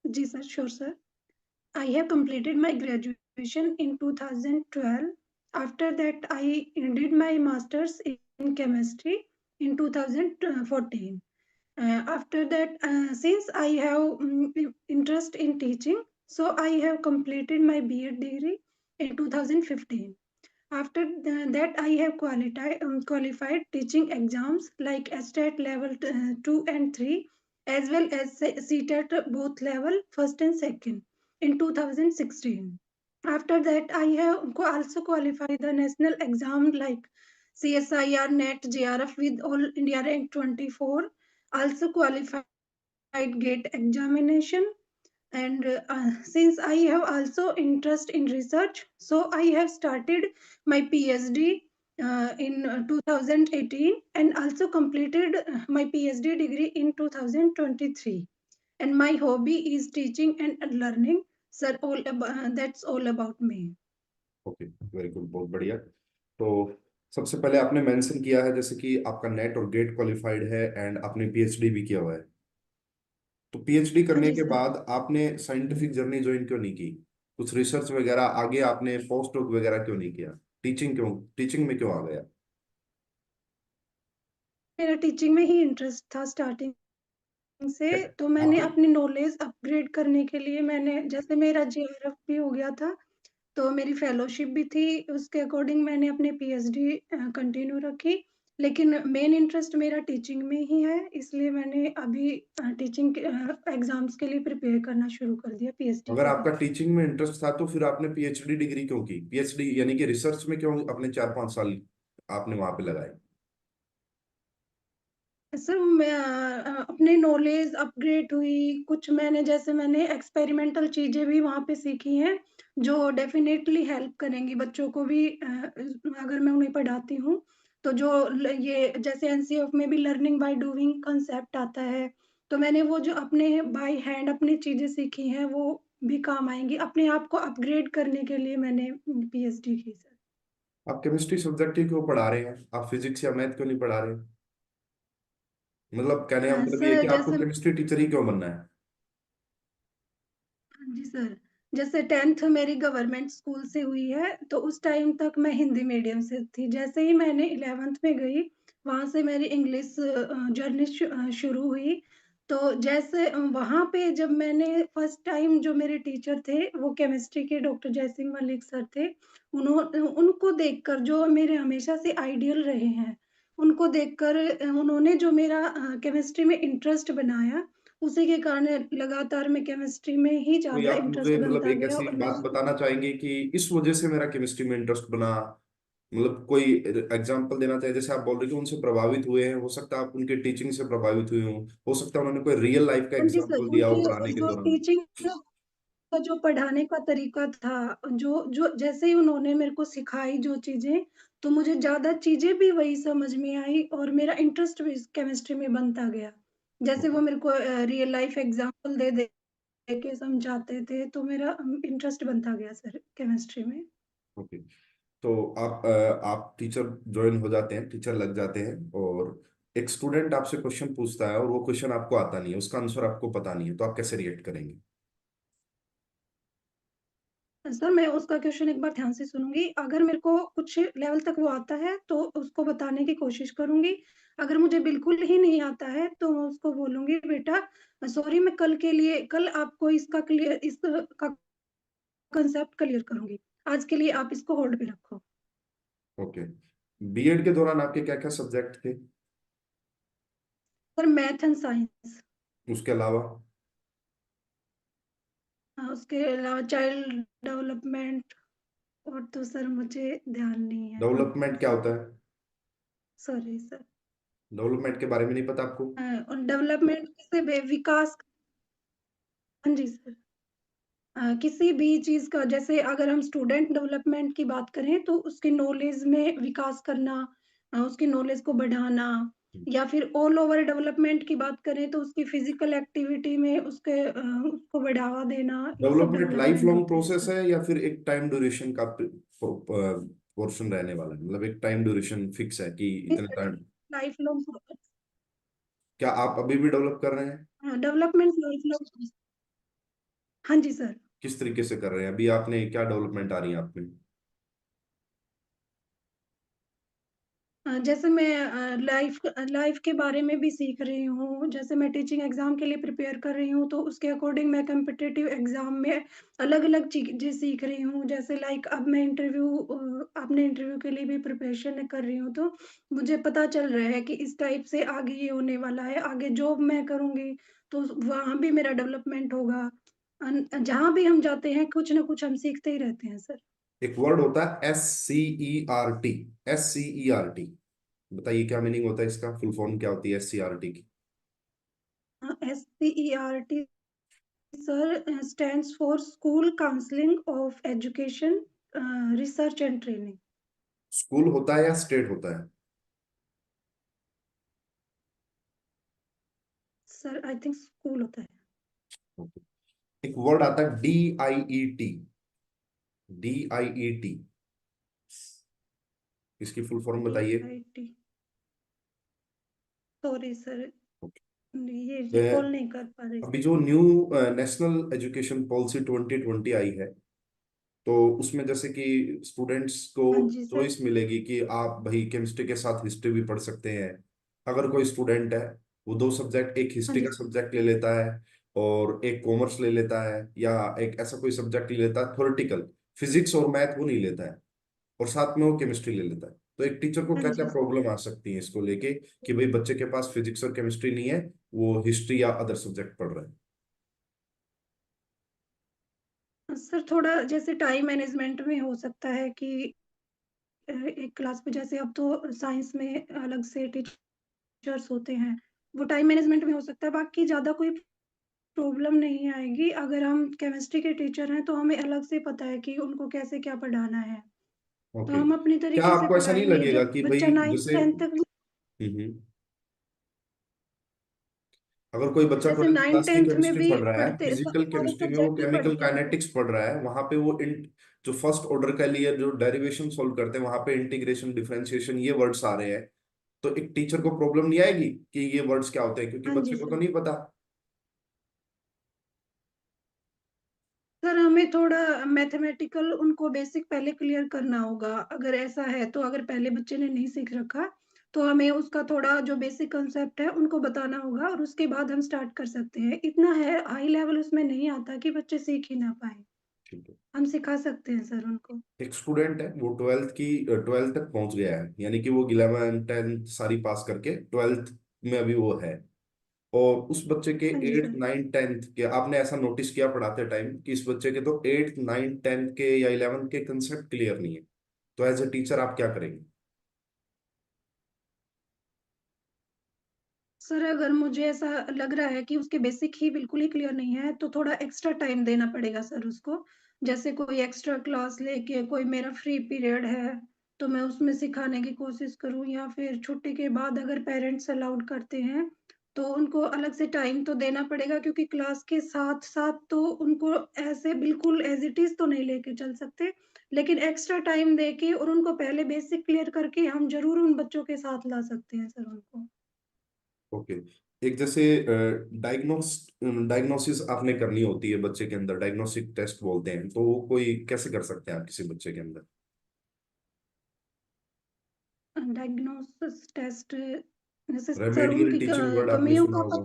Ji sir, sure sir. I have completed my graduation in 2012. After that, I did my master's in chemistry in 2014. After that, since I have interest in teaching, so I have completed my B.Ed degree in 2015. After that, I have qualified teaching exams like STAT level 2 and 3, as well as CTET both level first and second in 2016. After that, I have also qualified the national exam like CSIR, NET, JRF with All India Rank 24. Also qualified GATE examination, and since I have also interest in research, so I have started my PhD in 2018 and also completed my PhD degree in 2023. And my hobby is teaching and learning. Sir, that's all about me. Okay, very good, बहुत बढ़िया। तो सबसे पहले आपने mention किया है जैसे कि आपका नेट और गेट क्वालिफाइड है एंड आपने पीएचडी भी किया हुआ है। तो पीएचडी हाँ करने जी के सर। बाद आपने साइंटिफिक जर्नी ज्वाइन क्यों नहीं की? कुछ रिसर्च वगैरह आगे आपने पोस्ट डॉक वगैरह क्यों नहीं किया? टीचिंग में क्यों आ गया? मेरा टीचिंग में ही इंटरेस्ट था स्टार्टिंग से, तो मैंने आपने अपनी नॉलेज अपग्रेड करने के लिए मैंने, जैसे मेरा JRF भी हो गया था तो मेरी फेलोशिप भी थी, उसके अकॉर्डिंग मैंने अपनी पीएचडी कंटिन्यू रखी। लेकिन मेन इंटरेस्ट मेरा टीचिंग में ही है, इसलिए मैंने अभी टीचिंग एग्जाम्स के लिए प्रिपेयर करना शुरू कर दिया पीएचडी अगर के आपका लिए। टीचिंग में इंटरेस्ट था तो फिर आपने पीएचडी डिग्री क्यों की? पीएचडी यानी कि रिसर्च में क्यों अपने 4-5 साल आपने वहां पे लगाए? सर मैं अपनी नॉलेज अपग्रेड हुई, कुछ मैंने एक्सपेरिमेंटल चीजें भी वहाँ पे सीखी हैं जो डेफिनेटली हेल्प करेंगी बच्चों को भी, अगर मैं उन्हें पढ़ाती हूँ तो जो ये जैसे एनसीएफ में भी लर्निंग बाय डूइंग कंसेप्ट आता है, तो मैंने वो जो अपने बाय हैंड अपनी चीजें सीखी हैं वो भी काम आएंगी अपने आप को अपग्रेड करने के लिए मैंने पीएचडी की सर। आप केमिस्ट्री सब्जेक्ट ही क्यों पढ़ा रहे हैं? आप फिजिक्स या मैथ क्यों नहीं पढ़ा रहे? मतलब कहने का मतलब ये है सर कि आपको जैसे केमिस्ट्री टीचर ही क्यों बनना है? हाँ जी सर, जैसे 10th मेरी गवर्नमेंट स्कूल से हुई है तो उस टाइम तक मैं हिंदी मीडियम से थी। जैसे ही मैंने 11th में गई, वहां से मेरी इंग्लिश जर्नी शुरू हुई। तो जैसे वहां पे जब मैंने फर्स्ट टाइम, जो मेरे टीचर थे वो केमिस्ट्री के डॉक्टर जयसिंह मलिक सर थे, उनको देखकर जो मेरे हमेशा से आइडियल रहे हैं, उनको देखकर उन्होंने जो मेरा केमिस्ट्री में इंटरेस्ट बनाया, उसी के कारण लगातार मैं केमिस्ट्री में ही कोई ज़्यादा आप मुझे इंटरेस्ट मतलब बनता एक गया ऐसी और मैं बात उसको। बताना चाहेंगे कि इस वजह से मेरा केमिस्ट्री में इंटरेस्ट बना? मतलब कोई एग्जांपल देना चाहिए, जैसे आप बोल रहे हो कि उनसे प्रभावित हुए हैं, हो सकता है आप उनके टीचिंग से प्रभावित हुए हो सकता है उन्होंने कोई रियल लाइफ का हाँ जी सर, एग्जांपल दिया हो उनके पढ़ाने के जो दौरान। टीचिंग का जो पढ़ाने का तरीका था, जो जो जैसे ही उन्होंने मेरे को सिखाई जो चीज़ें, तो मुझे ज़्यादा चीज़ें भी वही समझ में आई और मेरा इंटरेस्ट भी केमिस्ट्री में बनता गया। जैसे ओके। वो मेरे को रियल लाइफ एग्जांपल दे दे के समझाते थे, तो मेरा इंटरेस्ट बनता गया सर केमिस्ट्री में। ओके। तो आप टीचर ज्वाइन हो जाते हैं, टीचर लग जाते हैं, और एक स्टूडेंट आपसे क्वेश्चन पूछता है और वो क्वेश्चन आपको आता नहीं है, उसका आंसर आपको पता नहीं है, तो आप कैसे रिएक्ट करेंगे? सर मैं उसका क्वेश्चन एक बार ध्यान से सुनूंगी, अगर मेरे को कुछ लेवल तक वो आता है तो उसको बताने की कोशिश करूंगी। अगर मुझे बिल्कुल ही नहीं आता है तो मैं उसको बोलूंगी, बेटा सॉरी, मैं कल आपको इसका कंसेप्ट क्लियर करूंगी, आज के लिए आप इसको होल्ड पे रखो। ओके। बीएड के दौरान आपके क्या क्या सब्जेक्ट थे? सर मैथ एंड साइंस, उसके अलावा? उसके अलावा चाइल्ड डेवलपमेंट, और तो सर मुझे ध्यान नहीं है अब। डेवलपमेंट क्या होता है? Sorry sir. डेवलपमेंट के बारे में नहीं पता आपको? और डेवलपमेंट से विकास। हाँ जी सर। किसी भी चीज का, जैसे अगर हम स्टूडेंट डेवलपमेंट की बात करें तो उसकी नॉलेज में विकास करना, उसकी नॉलेज को बढ़ाना, या फिर ऑल ओवर डेवलपमेंट की बात करें तो उसकी फिजिकल एक्टिविटी में उसको बढ़ावा देना, ये सब डेवलपमेंट लाइफ डेवलपमेंट लॉन्ग होते हैं प्रोसेस सर। है या फिर एक टाइम ड्यूरेशन का पोर्शन रहने वाला है? मतलब एक टाइम ड्यूरेशन फिक्स है कि इतने टाइम? Life long. क्या आप अभी भी डेवलप कर रहे हैं? Development life long. हाँ जी सर। किस तरीके से कर रहे हैं अभी, आपने क्या डेवलपमेंट आ रही है आप में? जैसे मैं लाइफ लाइफ के बारे में भी सीख रही हूँ। जैसे मैं टीचिंग एग्ज़ाम के लिए प्रिपेयर कर रही हूँ, तो उसके अकॉर्डिंग मैं कॉम्पिटिटिव एग्ज़ाम में अलग-अलग चीज़ें सीख रही हूँ। जैसे लाइक अब मैं अपने इंटरव्यू के लिए भी प्रिपरेशन कर रही हूँ, तो मुझे पता चल रहा है कि इस टाइप से आगे ये होने वाला है। आगे जॉब मैं करूँगी, तो वहाँ भी मेरा डेवलपमेंट होगा। जहाँ भी हम जाते हैं, कुछ ना कुछ हम सीखते ही रहते हैं सर। एक वर्ड होता है SCERT, SCERT, बताइए क्या मीनिंग होता है इसका, फुल फॉर्म क्या होती है SCERT की? SCERT sir stands for School Counseling of Education, Research and Training. School होता है या स्टेट होता है? सर आई थिंक स्कूल होता है। एक वर्ड आता है DIET, DIET, इसकी फुल फॉर्म बताइए। DIT। सॉरी सर, ये अ, रिकॉल नहीं कर पा रही अभी सर। जो न्यू नेशनल एजुकेशन पॉलिसी 2020 आई है, तो उसमें जैसे कि स्टूडेंट्स को हाँ जी सर। चॉइस मिलेगी कि आप भाई केमिस्ट्री के साथ हिस्ट्री भी पढ़ सकते हैं। अगर कोई स्टूडेंट है, वो दो सब्जेक्ट, एक हाँ हिस्ट्री जी का सर। सब्जेक्ट ले लेता है और एक कॉमर्स ले लेता है, या एक ऐसा कोई सब्जेक्ट ले लेता है थ्योरेटिकल, फिजिक्स और मैथ वो नहीं लेता है, और साथ में वो केमिस्ट्री ले लेता है, तो एक टीचर को हाँ क्या क्या जी सर। प्रॉब्लम आ सकती है इसको लेके कि भाई बच्चे के पास फिजिक्स और केमिस्ट्री नहीं है, वो हिस्ट्री या अदर सब्जेक्ट पढ़ रहा है? सर थोड़ा जैसे टाइम मैनेजमेंट में हो सकता है कि एक क्लास में जैसे अब तो साइंस में अलग से टीचर्स होते हैं, वो टाइम मैनेजमेंट में हो सकता है। बाकी ज़्यादा कोई प्रॉब्लम नहीं आएगी। अगर हम केमिस्ट्री के टीचर हैं, तो हमें अलग से पता है कि उनको कैसे क्या पढ़ाना है। तो ओके। हम अपनी क्या तरीके से आपको ऐसा नहीं पढ़ाएँगे। लगेगा जब कि बच्चा भाई 9th जैसे 10th तक, अगर कोई बच्चा जैसे 12th क्लास की 9th 10th में केमिस्ट्री भी पढ़ रहा है, पढ़ते फिजिकल सारे केमिस्ट्री में वो सब्जेक्ट ही केमिकल पढ़ते हैं वो। काइनेटिक्स पढ़ रहा है, वहां पे वो जो फर्स्ट ऑर्डर का लिए जो डेरिवेशन सॉल्व करते हैं, वहां पे इंटीग्रेशन, डिफरेंशिएशन, ये वर्ड्स आ रहे हैं, तो एक टीचर को प्रॉब्लम नहीं आएगी कि ये वर्ड्स क्या होते हैं, क्योंकि हाँ जी बच्चे को तो सर। नहीं पता। सर हमें थोड़ा मैथमेटिकल उनको बेसिक पहले क्लियर करना होगा। अगर ऐसा है तो अगर पहले बच्चे ने नहीं सीख रखा, तो हमें उसका थोड़ा जो बेसिक कांसेप्ट है उनको बताना होगा और उसके बाद हम स्टार्ट कर सकते हैं। इतना है हाई लेवल उसमें नहीं आता कि बच्चे सीख ही ना पाए। ठीक है। हम सिखा सकते हैं सर उनको। एक स्टूडेंट है, वो ट्वेल्थ तक पहुंच गया है, यानी कि वो 11 10 सारी पास करके ट्वेल्थ में अभी वो है, और उस बच्चे के हाँ जी 8th सर। 9th 10th के, आपने ऐसा नोटिस किया पढ़ाते टाइम कि इस बच्चे के तो 8th 9th 10th के या 11th के कंसेप्ट क्लियर नहीं है, तो एज ए टीचर आप क्या करेंगे? सर अगर मुझे ऐसा लग रहा है कि उसके बेसिक ही बिल्कुल ही क्लियर नहीं है, तो थोड़ा एक्स्ट्रा टाइम देना पड़ेगा सर उसको। जैसे कोई एक्स्ट्रा क्लास लेके, कोई मेरा फ्री पीरियड है, तो मैं उसमें सिखाने की कोशिश करूँ, या फिर छुट्टी के बाद अगर पेरेंट्स अलाउड करते हैं, तो उनको अलग से टाइम तो देना पड़ेगा, क्योंकि क्लास के साथ-साथ तो उनको ऐसे बिल्कुल एज़ इट इज़ तो नहीं लेके चल सकते। लेकिन एक्स्ट्रा टाइम देके और उनको पहले बेसिक क्लियर करके हम ज़रूर उन बच्चों के साथ ला सकते हैं सर उनको। ओके। एक जैसे डायग्नोसिस आपने करनी होती है बच्चे के अंदर, डायग्नोस्टिक टेस्ट बोलते हैं, तो वो कोई कैसे कर सकते हैं आप किसी बच्चे के अंदर? डायग्नोसिस टेस्ट जैसे सर रेमेडियल उनकी टीचिंग वर्ड आपने कमियों सुना का होगा।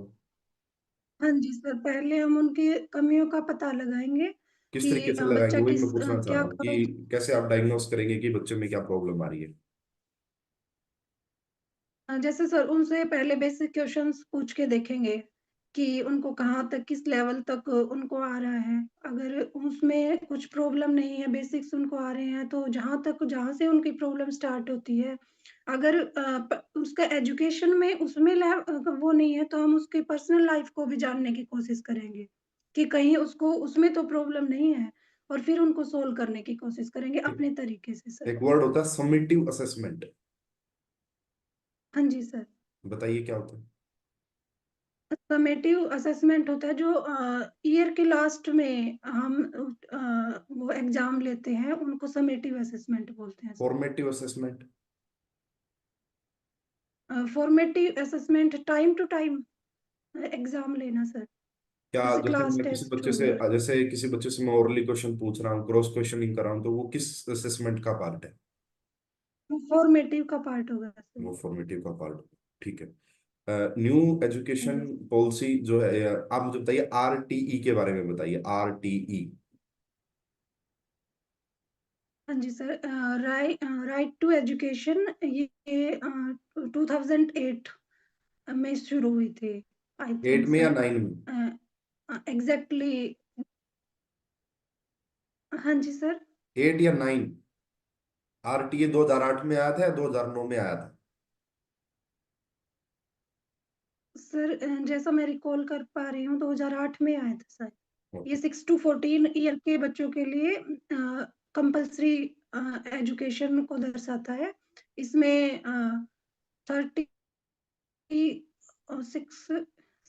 हाँ जी सर, पहले हम उनकी कमियों का पता लगाएँगे किस कि तरीके से लगाएंगे, बच्चा वही मैं किस पूछना चाह क्या रहा हूँ कि कैसे आप डायग्नोस करेंगे कि बच्चे में क्या प्रॉब्लम आ रही है? जैसे सर उनसे पहले बेसिक क्वेश्चंस पूछ के देखेंगे कि उनको कहाँ तक, किस लेवल तक उनको आ रहा है। अगर उसमें कुछ प्रॉब्लम नहीं है, बेसिक्स उनको आ रहे हैं, तो जहाँ से उनकी प्रॉब्लम स्टार्ट होती है, अगर उसका एजुकेशन में उसमें वो नहीं है, तो हम उसकी पर्सनल लाइफ को भी जानने की कोशिश करेंगे कि कहीं उसको उसमें तो प्रॉब्लम नहीं है, और फिर उनको सोल्व करने की कोशिश करेंगे एक, अपने तरीके से सर। एक वर्ड होता है समेटिव असेसमेंट, हाँ जी सर। बताइए क्या होता है? समेटिव असेसमेंट होता है जो ईयर के लास्ट में हम वो एग्जाम लेते हैं, उनको समेटिव असेसमेंट बोलते हैं sir. Formative assessment? Formative assessment time to time exam लेना सर। क्या जैसे जैसे क्लास मैं किसी टेस्ट बच्चे हो से गया। जैसे किसी बच्चे से मैं ओरली क्वेश्चन पूछ रहा हूँ, क्रॉस क्वेश्चनिंग कर रहा हूँ, तो वो किस असेसमेंट का पार्ट है? फॉर्मेटिव का पार्ट होगा सर। वो फॉर्मेटिव का पार्ट। ठीक है। न्यू हाँ एजुकेशन जी। पॉलिसी जो है, आप मुझे बताइए आरटीई के बारे में बताइए, आरटीई। हाँ जी सर, राइट टू एजुकेशन, ये 2008 में शुरू हुई थी, आई एट थिंक में या सर। नाइन में? एग्जैक्टली। हाँ जी सर। एट या नाइन? आरटीए 2008 में आया था या 2009 में आया था? सर जैसा मैं रिकॉल कर पा रही हूँ 2008 में आया था सर। ये ओके। 6 to 14 ईयर के बच्चों के लिए कंपल्सरी एजुकेशन को दर्शाता है। इसमें 36,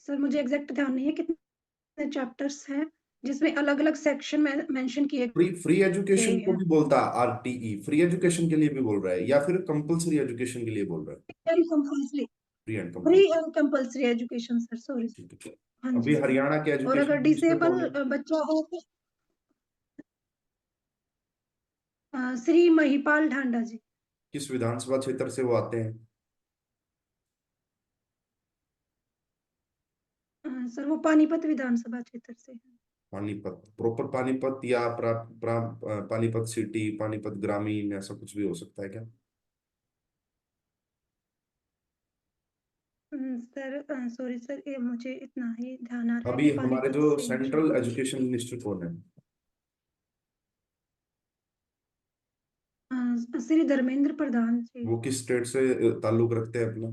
सर मुझे एग्जैक्ट ध्यान नहीं है कितने चैप्टर्स हैं, जिसमें अलग अलग सेक्शन में मेंशन किए फ्री फ्री एजुकेशन गए को हैं। भी बोलता है आरटीई? फ्री एजुकेशन के लिए भी बोल रहा है या फिर कंपलसरी एजुकेशन के लिए बोल रहा है? And compulsory, free and free compulsory. And compulsory education sir, sorry. ठीक है। हाँ अभी जी सर। हरियाणा के और एजुकेशन अगर मिनिस्टर कौन डिसेबल है? बच्चा हो तो श्री महिपाल ढांडा जी। किस विधानसभा क्षेत्र से वो आते हैं? सर वो पानीपत विधानसभा क्षेत्र से है। पानीपत प्रॉपर पानीपत, या पानीपत सिटी, पानीपत ग्रामीण, ऐसा कुछ भी हो सकता है क्या? सर सॉरी सर, ये मुझे इतना ही ध्यान आ रहा है अभी कि हमारे पानीपत जो से हैं सेंट्रल शायद। एजुकेशन मिनिस्टर कौन है? श्री धर्मेंद्र प्रधान जी। वो किस स्टेट से ताल्लुक रखते हैं अपना?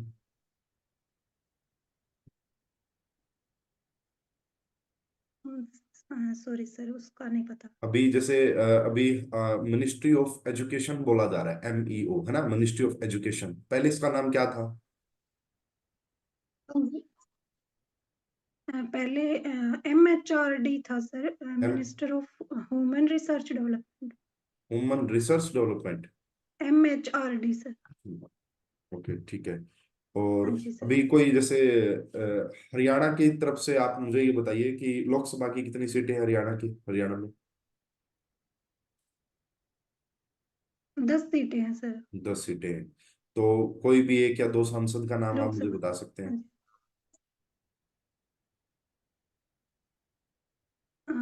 सॉरी सर, उसका नहीं पता। अभी जैसे अभी मिनिस्ट्री ऑफ एजुकेशन बोला जा रहा है, एमईओ है ना, मिनिस्ट्री ऑफ एजुकेशन, पहले इसका नाम क्या था? पहले MHRD था sir, M minister of human research development. Human research development. MHRD sir. Okay, ठीक है। और हाँ जी सर। अभी कोई जैसे हरियाणा की तरफ से आप मुझे ये बताइए कि लोकसभा की कितनी सीटें हैं हरियाणा की, हरियाणा में? 10 सीटें हैं सर। 10 सीटें हैं। तो कोई भी एक या दो सांसद का नाम आप मुझे लोकसभा। बता सकते हाँ हैं? जी। अ,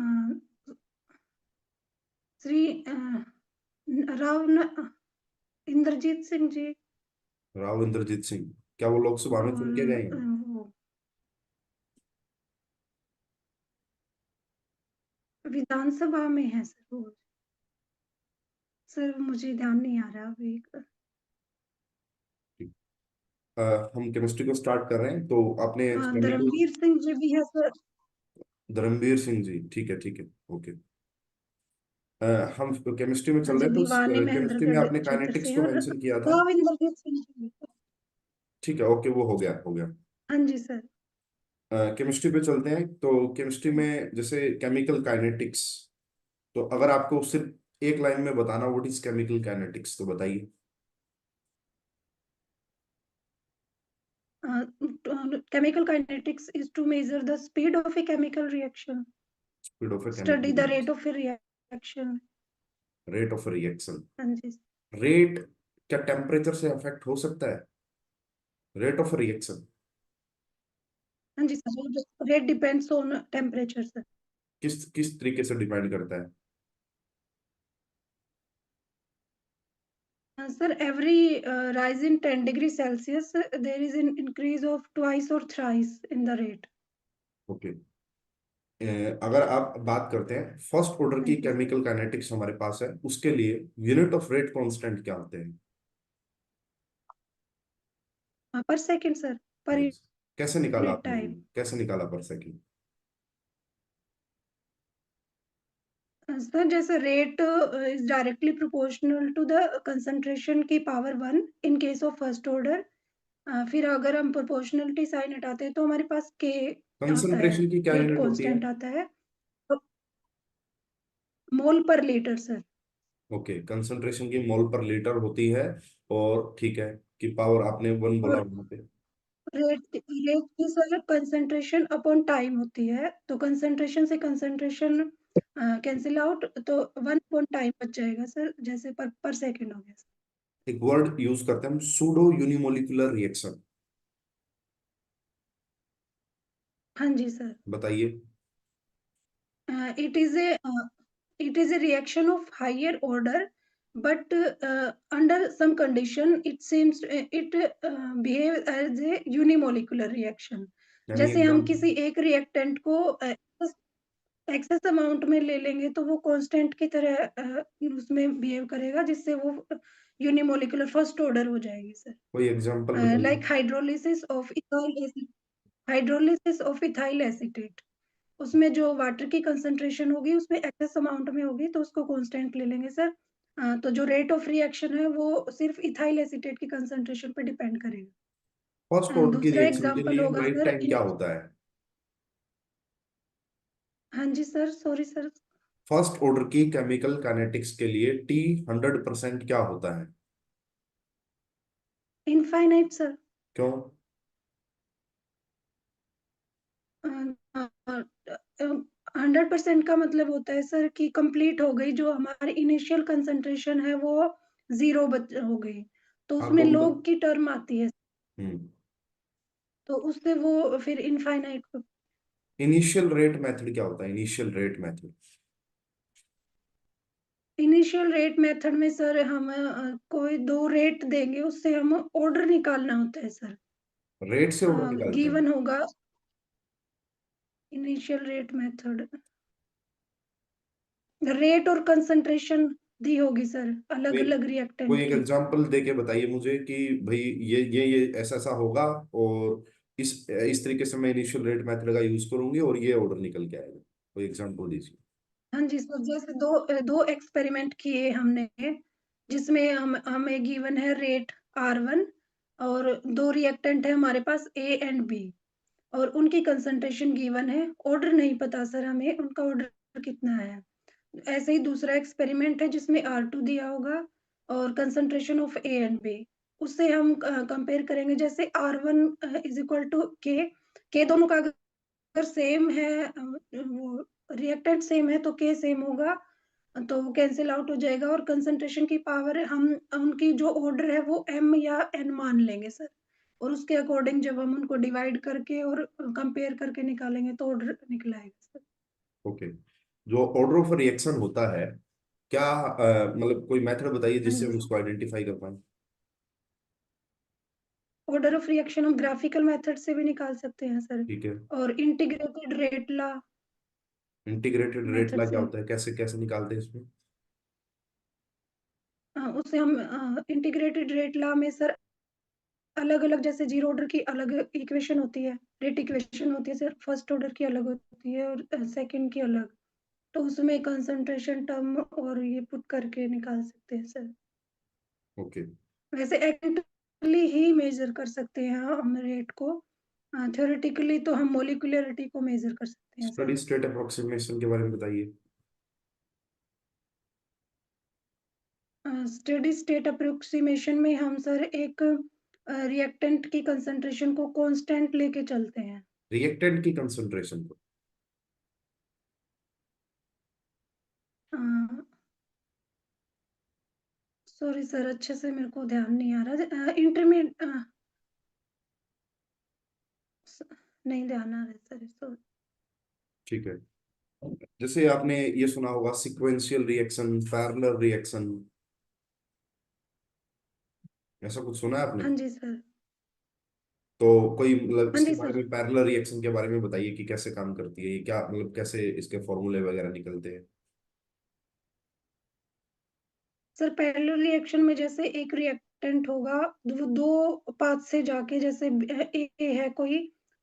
श्री इंद्रजीत सिंह जी। राव इंद्रजीत सिंह। क्या वो लोकसभा में चुन के और गए हैं? वो विधानसभा में है सर वो। सर मुझे ध्यान नहीं आ रहा अभी। हम केमिस्ट्री को स्टार्ट कर रहे हैं, तो आपने केमिकल। धर्मवीर सिंह जी भी है सर। धर्मवीर सिंह जी, ठीक है, ठीक है। ओके। अ, हम केमिस्ट्री में हाँ चल जी, रहे हैं, भिवानी तो केमिस्ट्री में महेंद्रगढ़ आपने क्षेत्र से काइनेटिक्स है। को और मेंशन किया था। राव इंद्रजीत सिंह जी भी। ठीक है, ओके, वो हो गया, हो गया। हाँ जी सर। केमिस्ट्री पे चलते हैं, तो केमिस्ट्री में जैसे केमिकल काइनेटिक्स, तो अगर आपको सिर्फ एक लाइन में बताना व्हाट इज केमिकल काइनेटिक्स, तो बताइए। Chemical kinetics is to measure the speed of a chemical reaction, speed of a study chemical the rate of a reaction। Rate of reaction. हाँ जी। रेट क्या टेम्परेचर से affect हो सकता है? Rate of reaction हाँ जी sir, rate depends on temperature sir. किस किस तरीके से डिपेंड करता है? Sir, every rise in 10 degrees Celsius, there is an increase of twice or thrice in the rate। Okay. अगर आप बात करते हैं फर्स्ट ऑर्डर हाँ की जी केमिकल काइनेटिक्स हमारे पास है, उसके लिए यूनिट ऑफ रेट कांस्टेंट क्या होते हैं? पर सेकंड सर, पर यस। कैसे निकाला यूनिट आपने, टाइम। कैसे निकाला पर सेकंड? सर जैसे rate is directly proportional to the concentration की power 1 in case of first order. फिर अगर हम प्रोपोर्शनलिटी साइन हटाते हैं तो हमारे पास के आता है, कंसंट्रेशन की क्या रेट यूनिट होती है? कांस्टेंट आता है। तो मोल पर लीटर सर। ओके, कंसंट्रेशन की मोल पर लीटर होती है। और ठीक है, कि पावर आपने 1 बोला और वहां पे। रेट रेट की सर कंसंट्रेशन अपॉन टाइम होती है, तो कंसंट्रेशन से कंसंट्रेशन कैंसिल आउट, तो 1 अपॉन टाइम बच जाएगा सर, जैसे पर सेकंड हो गया सर। एक वर्ड यूज करते हैं हम, सूडो यूनिमोलिकुलर रिएक्शन। हाँ जी सर। बताइए। It is a reaction of higher order, but under some condition it seems it behaves as a unimolecular reaction. यानी जैसे हम एग्जाम। किसी एक रिएक्टेंट को एक्सेस अमाउंट में ले लेंगे तो वो कांस्टेंट की तरह उसमें बिहेव करेगा, जिससे वो यूनिमोलिकुलर फर्स्ट ऑर्डर हो जाएगी कोई एग्जांपल सर। बताइए। Like hydrolysis of ethyl acetate, उसमें जो वाटर की कंसंट्रेशन होगी उसमें एक्सेस अमाउंट में होगी तो उसको कांस्टेंट ले लेंगे सर। तो जो रेट ऑफ रिएक्शन है वो सिर्फ इथाइल एसीटेट की कंसंट्रेशन पे डिपेंड करेगा। फर्स्ट ऑर्डर की दूसरा रिएक्शन के एग्जांपल लिए होगा लाइफ सर टाइम क्या होता है? हाँ जी sir, sorry sir. First order की केमिकल काइनेटिक्स के लिए टी 100% क्या होता है? Infinite sir. क्यों? 100% का मतलब होता है सर कि कंप्लीट हो गई, जो हमारी इनिशियल कंसंट्रेशन है वो जीरो हो गई, तो हाँ उसमें तो लॉग की टर्म आती है, हम्म तो उससे वो फिर इनफाइनाइट। इनिशियल रेट मेथड क्या होता है? Initial rate method. Initial rate method में सर हम कोई दो रेट देंगे, उससे हम ऑर्डर निकालना होता है सर। रेट से ऑर्डर निकालते हैं? गिवन होगा इनिशियल रेट मेथड, रेट और कंसंट्रेशन दी होगी सर अलग कोई अलग कोई रिएक्टेंट एक की। एग्जांपल दे के बताइए मुझे कि भाई ये ऐसा ऐसा होगा, और इस तरीके से मैं इनिशियल रेट मेथड का यूज करूंगी और ये ऑर्डर निकल के आएगा। कोई एग्जांपल दीजिए। हाँ जी सर, जैसे दो एक्सपेरिमेंट किए हमने, जिसमें हम हमें गिवन है रेट R1, और दो रिएक्टेंट है हमारे पास A एंड B, और उनकी कंसंट्रेशन गिवन है, ऑर्डर नहीं पता सर हमें उनका ऑर्डर कितना है। ऐसे ही दूसरा एक्सपेरिमेंट है जिसमें R2 दिया होगा और concentration of A and B, उससे हम कंपेयर करेंगे, जैसे R1 इज इक्वल टू के दोनों का अगर सेम है, वो रिएक्टेंट सेम है तो के सेम होगा, तो वो कैंसिल आउट हो जाएगा, और कंसंट्रेशन की पावर हम उनकी जो ऑर्डर है वो m या n मान लेंगे सर, और उसके अकॉर्डिंग जब हम उनको डिवाइड करके और कंपेयर करके निकालेंगे तो ऑर्डर निकला आएगा सर। ओके। जो ऑर्डर ऑफ रिएक्शन होता है, क्या मतलब कोई मेथड बताइए हाँ जिससे जी हम सर, उसको आइडेंटिफाई कर पाए। ऑर्डर ऑफ रिएक्शन हम ग्राफिकल मेथड से भी निकाल सकते हैं सर, ठीक है। और integrated rate law integrated rate method ला क्या से। होता है? कैसे कैसे निकालते हैं इसमें? उससे हम इंटीग्रेटेड रेट लॉ में सर अलग अलग, जैसे जीरो ऑर्डर की अलग इक्वेशन होती है, रेट इक्वेशन होती है सर, फर्स्ट ऑर्डर की अलग होती है और सेकंड की अलग, तो उसमें कंसंट्रेशन टर्म और ये पुट करके निकाल सकते हैं सर। ओके। वैसे एक्चुअली ही मेजर कर सकते हैं हम रेट को, थ्योरेटिकली तो हम मोलिकुलरिटी को मेजर कर सकते हैं सर। स्टडी स्टेट अप्रोक्सीमेशन के बारे में बताइए। स्टेडी स्टेट अप्रोक्सीमेशन में हम सर एक रिएक्टेंट की कंसंट्रेशन को कांस्टेंट लेके चलते हैं। रिएक्टेंट की कंसंट्रेशन को? सॉरी सर, अच्छे से मेरे को ध्यान नहीं आ रहा, इंटरमीडिएट नहीं ध्यान आ रहा है सर। ठीक है। जैसे आपने ये सुना होगा सिक्वेंशियल रिएक्शन, पैरेलल रिएक्शन, ऐसा कुछ सुना है आपने? हाँ जी सर। तो कोई मतलब हाँ इसके जी बारे सर। में, पैरेलल रिएक्शन के बारे में बताइए कि कैसे काम करती है ये, क्या मतलब कैसे इसके फॉर्मूले वगैरह निकलते हैं। सर पैरेलल रिएक्शन में जैसे एक रिएक्टेंट होगा, दो पाथ से जाके, जैसे ए है कोई,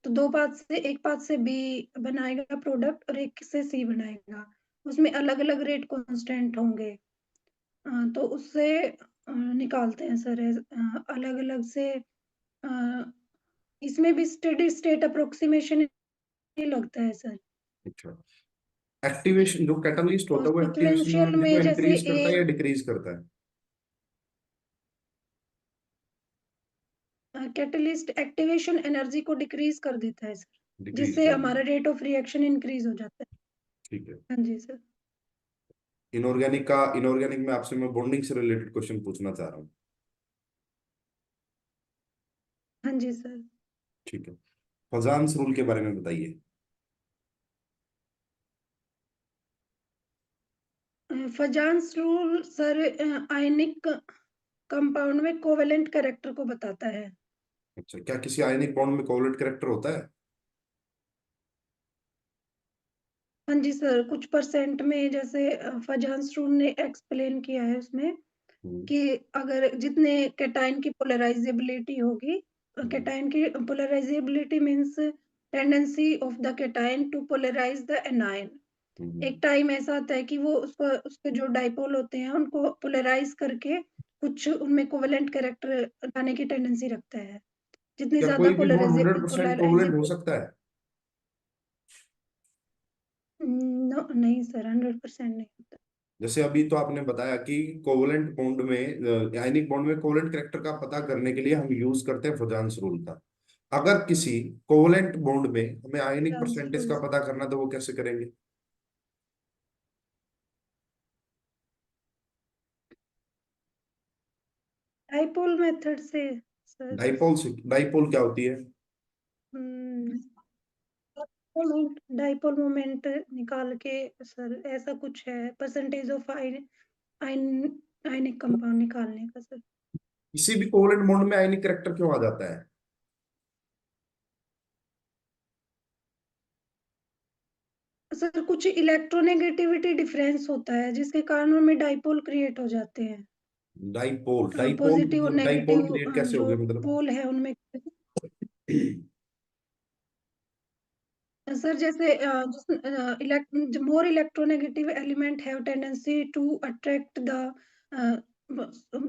तो दो पाथ से, एक पाथ से बी बनाएगा प्रोडक्ट और एक से सी बनाएगा, उसमें अलग अलग रेट कांस्टेंट होंगे। तो उससे निकालते हैं सर अलग अलग से। अ, इसमें भी स्टेडी स्टेट अप्रोक्सीमेशन ही लगता है सर। अच्छा। एक्टिवेशन जो कैटलिस्ट और होता है वो एक्टिवेशन सिक्वेंशियल एनर्जी को में जैसे, इंक्रीज करता है एक या डिक्रीज करता है? कैटलिस्ट एक्टिवेशन एनर्जी को डिक्रीज कर देता है सर, डिक्रीज जिससे कर हमारा देंगे। रेट ऑफ रिएक्शन इंक्रीज हो जाता है। ठीक है। हाँ जी सर। इनऑर्गेनिक में आपसे मैं बॉन्डिंग से रिलेटेड क्वेश्चन पूछना चाह रहा हूँ। हाँ जी सर। ठीक है। फजान्स रूल के बारे में बताइए। फजान्स रूल सर आयनिक कंपाउंड में कोवेलेंट कैरेक्टर को बताता है। अच्छा, क्या किसी आयनिक बॉन्ड में कोवलेंट कैरेक्टर होता है? हाँ जी सर, कुछ परसेंट में, जैसे फजान्स रूल ने एक्सप्लेन किया है उसमें हम्म। कि अगर जितने कैटायन की पोलराइजेबिलिटी होगी, हम्म। कैटायन की polarizability means tendency of the cation to polarize the anion. एक हम्म। टाइम ऐसा आता है कि वो उसको, उसके जो डाइपोल होते हैं उनको पोलराइज करके कुछ उनमें कोवेलेंट कैरेक्टर लाने की टेंडेंसी रखता है। जितनी क्या ज्यादा कोई भी बॉन्ड 100% कोवलेंट हो पोलराइजेबिलिटी। सकता है? नहीं सर, 100% नहीं होता। जैसे अभी तो आपने बताया कि कोवलेंट बॉन्ड में, आयनिक बॉन्ड में कोवलेंट कैरेक्टर का पता करने के लिए हम यूज करते हैं फजान्स रूल का। अगर किसी कोवलेंट बॉन्ड में हमें आयनिक फजान्स परसेंटेज रूल, का पता करना तो वो कैसे करेंगे? डाइपोल मेथड से सर। डाइपोल क्या होती है? डाइपोल मोमेंट निकाल के सर, ऐसा कुछ है, परसेंटेज ऑफ आयनिक कंपाउंड निकालने का सर। किसी भी कोवलेंट बॉन्ड में आयनिक कैरेक्टर क्यों आ जाता है? सर कुछ इलेक्ट्रोनेगेटिविटी डिफरेंस होता है जिसके कारण उनमें डाइपोल क्रिएट हो जाते हैं। डाइपोल डाइपोल पॉजिटिव और मतलब डाइपोल नेगेटिव क्रिएट कैसे हो जो गया मतलब? पोल है उनमें। सर जैसे more electronegative element have tendency to attract the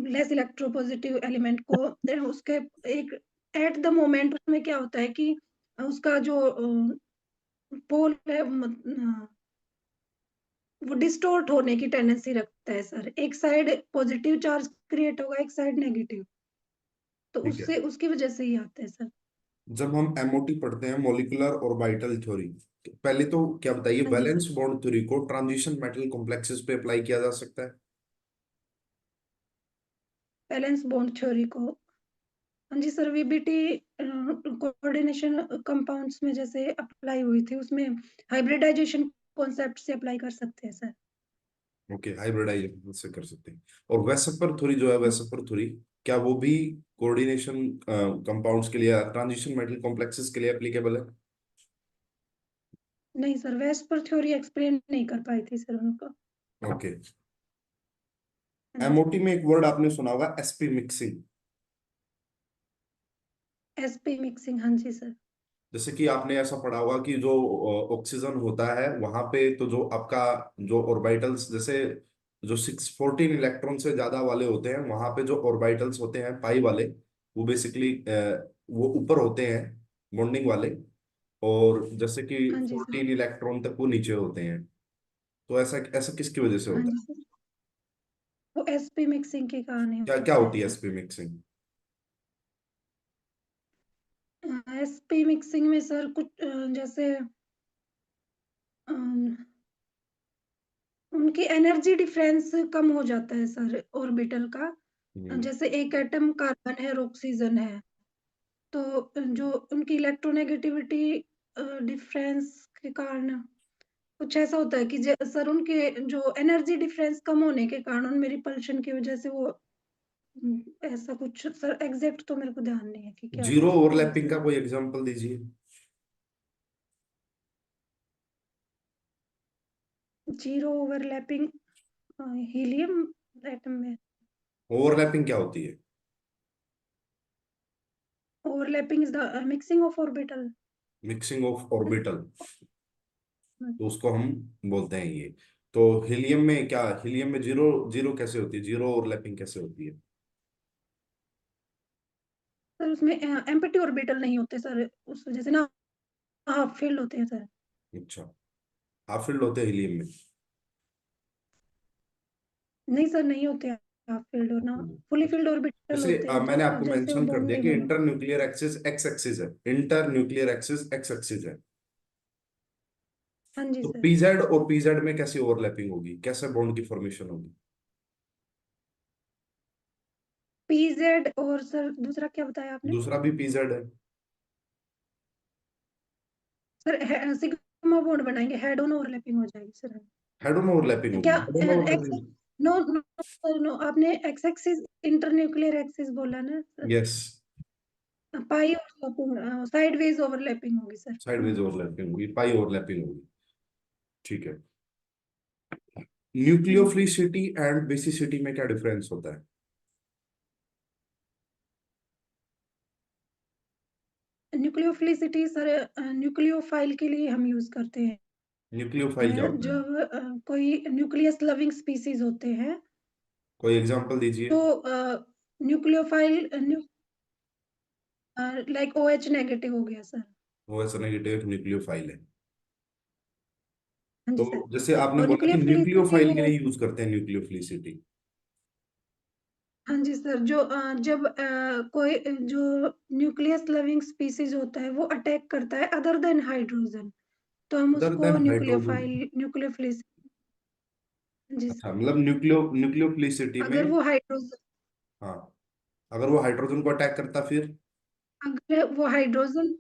less electropositive element को। उसके एक एट द मोमेंट उसमें क्या होता है कि उसका जो पोल है वो डिस्टोर्ट होने की टेंडेंसी रखता है सर। एक साइड पॉजिटिव चार्ज क्रिएट होगा, एक साइड नेगेटिव, तो ठीक है। उससे उसकी वजह से ही आता है सर। जब हम एमओटी पढ़ते हैं, मॉलिक्यूलर ऑर्बिटल थ्योरी, तो पहले तो क्या बताइए, हाँ जी सर। वैलेंस बॉन्ड थ्योरी को ट्रांजिशन मेटल कॉम्प्लेक्सेस पे अप्लाई किया जा सकता है? बैलेंस बॉन्ड थ्योरी को, हाँ जी सर, वीबीटी कोऑर्डिनेशन कंपाउंड्स में जैसे अप्लाई हुई थी, उसमें हाइब्रिडाइजेशन कॉन्सेप्ट से अप्लाई कर सकते हैं सर। ओके, हाइब्रिडाइजेशन से कर सकते हैं। और वेसपर थ्योरी जो है, वेसपर थ्योरी, क्या वो भी कोऑर्डिनेशन कंपाउंड्स के लिए, ट्रांजिशन मेटल कॉम्प्लेक्सेस के लिए एप्लीकेबल है? नहीं सर, वेस्पर थ्योरी एक्सप्लेन नहीं कर पाई थी सर उनको। ओके। हाँ जी एमओटी सर। में एक वर्ड आपने सुना होगा, एसपी मिक्सिंग। एसपी मिक्सिंग, हाँ जी सर। जैसे कि आपने ऐसा पढ़ा होगा कि जो ऑक्सीजन होता है वहां पे, तो जो आपका जो ऑर्बिटल्स, जैसे जो 614 इलेक्ट्रॉन से ज्यादा वाले होते हैं, वहां पे जो ऑर्बिटल्स होते हैं पाई वाले, वो बेसिकली वो ऊपर होते हैं, बॉन्डिंग वाले। और जैसे कि हाँ जी सर। 14 इलेक्ट्रॉन तक वो नीचे होते हैं। तो ऐसा ऐसा किसकी वजह से हाँ होता जी है? सर, वो एसपी मिक्सिंग के कारण ही क्या क्या होता है होती है sir. SP mixing? SP mixing में सर कुछ जैसे अम, उनकी एनर्जी डिफरेंस कम हो जाता है सर ऑर्बिटल का। हम्म। जैसे एक एटम कार्बन है और ऑक्सीजन है, तो जो उनकी इलेक्ट्रोनेगेटिविटी डिफरेंस के कारण कुछ ऐसा होता है कि सर उनके जो एनर्जी डिफरेंस कम होने के कारण उनमें रिपल्शन की वजह से वो ऐसा कुछ सर, एग्जैक्ट तो मेरे को ध्यान नहीं है कि क्या जीरो है ओवरलैपिंग सर। का कोई एग्जांपल दीजिए। जीरो ओवरलैपिंग हीलियम एटम में। ओवरलैपिंग क्या होती है? Overlapping is the mixing of orbital. Mixing of orbital, तो उसको हम बोलते हैं ये। तो हीलियम में क्या, हीलियम में जीरो जीरो कैसे होती है, जीरो ओवरलैपिंग कैसे होती है? सर उसमें एम्प्टी ऑर्बिटल नहीं होते सर, उस वजह से ना हाफ फील्ड होते हैं सर। अच्छा, हाफ फील्ड होते हैं हीलियम में? नहीं सर, नहीं होते हाफ फील्ड और ना फुली फील्ड ऑर्बिटल जैसे होते हैं मैंने जो आपको जैसे वो मेंशन कर बॉन्ड दिया नहीं कि बना। Inter nuclear axis x axis है, inter nuclear axis x axis है। हाँ जी तो सर। पीजेड और पीजेड में कैसी ओवरलैपिंग होगी, कैसे बॉन्ड की फॉर्मेशन होगी? पीजेड और सर दूसरा क्या बताया आपने? दूसरा भी पीजेड है। सर सिग्मा बॉन्ड बनाएंगे, हेड ऑन ओवरलैपिंग हो जाएगी सर। हेड ऑन ओवरलैपिंग होगी, क्या head on X, overlapping. No no sir no, आपने एक्स एक्सिस इंटरन्यूक्लियर एक्सिस बोला ना sir. Yes. Pi overlapping sideways overlapping होगी सर। साइडवेज ओवरलैपिंग होगी, पाई ओवरलैपिंग होगी। ठीक है। न्यूक्लियोफिलिसिटी एंड बेसिसिटी में क्या डिफरेंस होता है? न्यूक्लियोफिलिसिटी सर न्यूक्लियोफाइल के लिए हम यूज करते न्यूक्लियोफाइल क्या हैं होता है? जब कोई न्यूक्लियस लविंग स्पीसीज होते हैं कोई एग्जांपल दीजिए। तो न्यूक्लियोफाइल लाइक OH नेगेटिव हो गया सर। वो ऐसा नेगेटिव एक न्यूक्लियोफाइल है। हाँ जी तो सर। जैसे आपने और बोला कि न्यूक्लियोफिलिसिटी न्यूक्लियोफाइल के है, लिए यूज करते हैं न्यूक्लियोफिलिसिटी। हाँ जी सर, जो जब कोई जो न्यूक्लियस लविंग स्पीसीज होता है वो अटैक करता है अदर देन हाइड्रोजन, तो हम अदर उसको देन हाइड्रोजन। न्यूक्लियोफाइल न्यूक्लियोफिलिस जी अच्छा, सर। मतलब न्यूक्लियोफिलिसिटी में। अगर वो हाइड्रोजन हाँ, अगर वो हाइड्रोजन को अटैक करता फिर? अगर वो हाइड्रोजन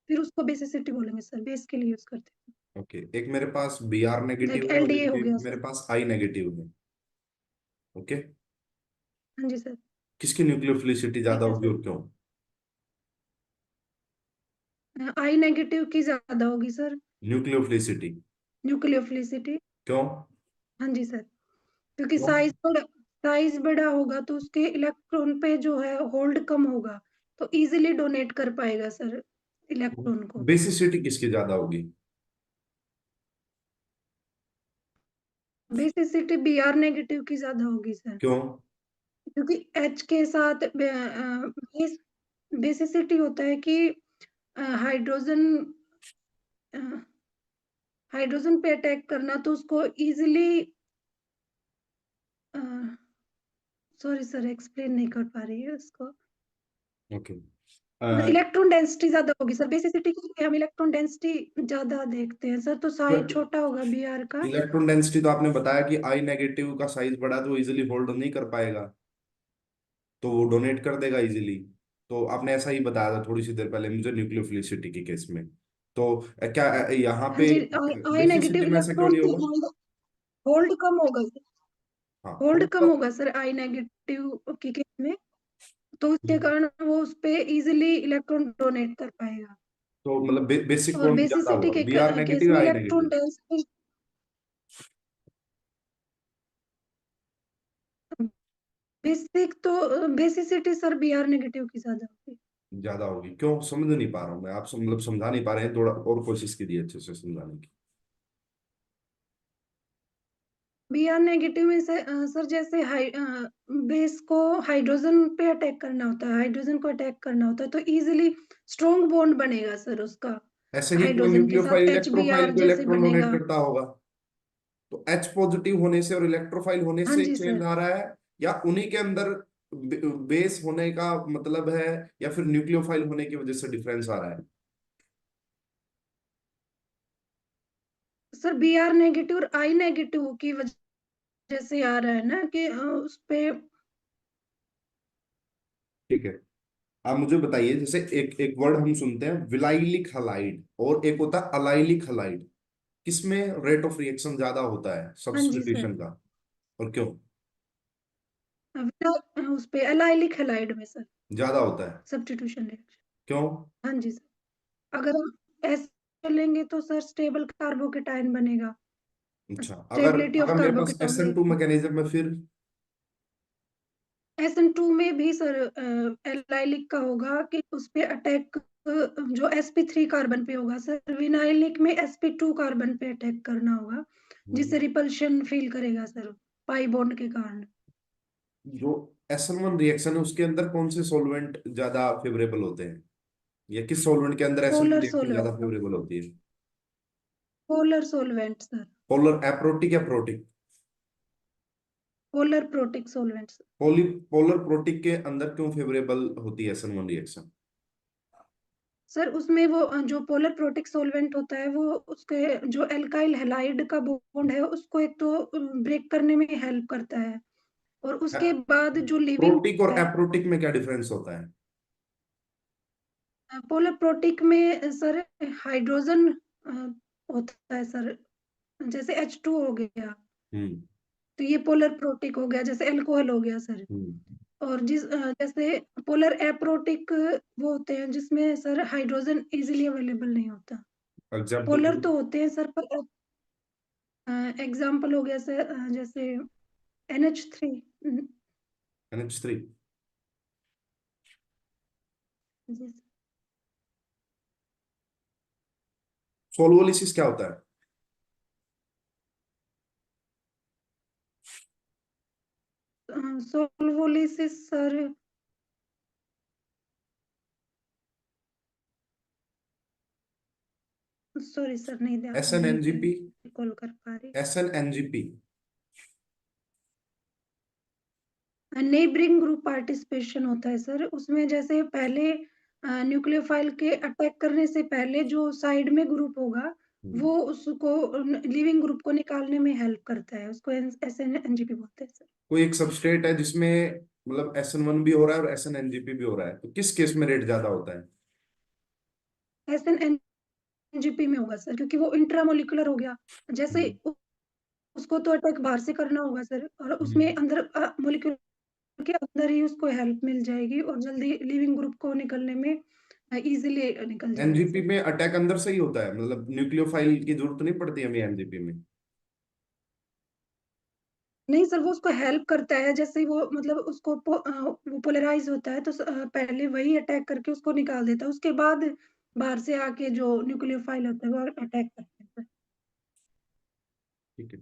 फिर उसको बेसिसिटी बोलेंगे सर, बेस के लिए यूज करते हैं। ओके, एक मेरे पास बी आर लाइक नेगेटिव है और LDA एक हो गया मेरे सर। पास आई नेगेटिव है। ओके। हाँ जी सर। किसकी न्यूक्लियोफिलिसिटी ज्यादा ठीक है होगी सर। और क्यों? आई नेगेटिव की ज्यादा होगी सर न्यूक्लियोफिलिसिटी। न्यूक्लियोफिलिसिटी। क्यों? हाँ जी सर, क्योंकि क्यों? साइज बड़ा होगा तो उसके इलेक्ट्रॉन पे जो है होल्ड कम होगा, तो इजीली डोनेट कर पाएगा सर इलेक्ट्रॉन को। बेसिसिटी किसकी ज्यादा होगी? बेसिसिटी Br नेगेटिव की ज्यादा होगी सर, क्यों? क्योंकि H के साथ बेसिसिटी होता है कि हाइड्रोजन हाइड्रोजन पे अटैक करना, तो उसको इजीली, सॉरी सर एक्सप्लेन नहीं कर पा रही है उसको। ओके। इलेक्ट्रॉन डेंसिटी ज्यादा होगी सर, बेसिसिटी के लिए हम इलेक्ट्रॉन डेंसिटी ज्यादा देखते हैं सर, तो साइज बट छोटा होगा Br का। इलेक्ट्रॉन डेंसिटी तो आपने बताया कि आई नेगेटिव का साइज बड़ा तो इजीली होल्ड नहीं कर पाएगा, तो वो डोनेट कर देगा इजीली। तो आपने ऐसा ही बताया था थोड़ी सी देर पहले मुझे न्यूक्लियोफिलिसिटी के केस में। तो क्या यहाँ हाँ पे जी, आई नेगेटिव बेसिसिटी में ऐसा क्यों इलेक्ट्रॉन नहीं की होगा? होल्ड कम होगा, हाँ, होल्ड होल्ड कम कब? होगा सर आई नेगेटिव के केस में, तो उसके हम्म। कारण वो उस पे इजीली इलेक्ट्रॉन डोनेट कर पाएगा। तो मतलब बेसिक और बॉन्ड ज्यादा बेसिसिटी होगा, के बी आर केस नेगेटिव में आई इलेक्ट्रॉन नेगेटिव? डेंसिटी बेसिक तो बेसिसिटी सर Br नेगेटिव की ज्यादा होगी। ज्यादा होगी, क्यों समझ नहीं पा रहा हूँ मैं, आप मतलब समझा नहीं पा रहे हैं, थोड़ा और कोशिश कीजिए अच्छे से समझाने की। Br नेगेटिव में से सर जैसे बेस को हाइड्रोजन पे अटैक करना होता है, हाइड्रोजन को अटैक करना होता है, तो इजीली स्ट्रॉन्ग बॉन्ड बनेगा सर उसका ऐसे ही क्यों हाइड्रोजन के न्यूक्लियोफाइल साथ इलेक्ट्रोफाइल HBr को जैसे इलेक्ट्रॉन डोनेट बनेगा। करता होगा? तो एच पॉजिटिव होने से और इलेक्ट्रोफाइल होने हाँ से जी चेंज सर। आ रहा है, या उन्हीं के अंदर बेस होने का मतलब है, या फिर न्यूक्लियोफाइल होने की वजह से डिफरेंस आ रहा है? सर Br नेगेटिव और आई नेगेटिव की वजह से आ रहा है ना कि उस पे। ठीक है। आप मुझे बताइए, जैसे एक एक वर्ड हम सुनते हैं विलाइलिक हलाइड और एक होता है अलाइलिक हलाइड, किसमें रेट ऑफ रिएक्शन ज्यादा होता है हाँ जी सर, सब्स्टिट्यूशन का, और क्यों उस पे एलाइलिक हैलाइड में सर ज्यादा होता है? Substitution reaction. क्यों? हाँ जी सर, अगर हम ऐसे लेंगे तो सर स्टेबल कार्बोकेटायन बनेगा, अच्छा, अगर स्टेबिलिटी ऑफ अगर मेरे पास कार्बोकेटायन SN2 रहेगी। मैकेनिज्म है फिर? SN2 में भी सर एलाइलिक का होगा कि उस पे अटैक जो sp3 कार्बन पे होगा सर, विनाइलिक में sp2 कार्बन पे अटैक करना होगा, जिससे रिपल्शन फील करेगा सर पाई बॉन्ड के कारण। जो SN1 रिएक्शन है उसके अंदर कौन से सॉल्वेंट ज्यादा फेवरेबल होते हैं, या किस सॉल्वेंट के अंदर SN1 पोलर रिएक्शन ज्यादा सोलवेंट, फेवरेबल होती है? Polar solvent sir. Polar, aprotic या protic? Polar protic solvents. Polar protic के अंदर क्यों फेवरेबल होती है SN1 रिएक्शन? सर उसमें वो जो पोलर प्रोटिक सॉल्वेंट होता है वो उसके जो एल्काइल हैलाइड का बॉन्ड है उसको एक तो ब्रेक करने में हेल्प करता है, और उसके बाद जो लिविंग प्रोटिक और है एप्रोटिक में क्या डिफरेंस होता है? पोलर प्रोटिक में सर हाइड्रोजन होता है सर, जैसे H2 हो गया, हम्म। तो ये पोलर प्रोटिक हो गया, जैसे अल्कोहल हो गया सर। हम्म। और जैसे पोलर एप्रोटिक वो होते हैं जिसमें सर हाइड्रोजन इजीली अवेलेबल नहीं होता। एग्जाम्पल पोलर दो। तो होते हैं सर, पर एग्जाम्पल हो गया सर जैसे NH3। NH3। जी सोलवोलिसिस क्या होता है? सोलवोलिसिस सर, सॉरी सर नहीं नहीं SNNGP। रिकॉल कर पा रही। SNNGP। नेबरिंग ग्रुप पार्टिसिपेशन होता है सर, उसमें जैसे पहले न्यूक्लियोफाइल के अटैक करने से पहले जो साइड में ग्रुप होगा वो उसको लिविंग ग्रुप को निकालने में हेल्प करता है, उसको SNNGP बोलते हैं सर। कोई एक सबस्ट्रेट है जिसमें मतलब SN1 भी हो रहा है और SNNGP भी हो रहा है, तो किस केस में रेट ज्यादा होता है? SNNGP में होगा सर, क्योंकि वो इंट्रामोलिकुलर हो गया। जैसे हम्म। उसको तो अटैक बाहर से करना होगा सर, और उसमें हम्म। अंदर मोलिक्यूल के अंदर ही उसको हेल्प मिल जाएगी और जल्दी लिविंग ग्रुप को निकलने में इजीली निकल जाएगा एनजीपी सर। में अटैक अंदर से ही होता है, मतलब न्यूक्लियोफाइल की जरूरत नहीं पड़ती हमें एनजीपी में? नहीं सर, वो उसको हेल्प करता है, जैसे ही वो मतलब वो पोलराइज होता है तो पहले वही अटैक करके उसको निकाल देता है, उसके बाद बाहर से आके जो न्यूक्लियोफाइल होता है वो अटैक करता है सर। ठीक है।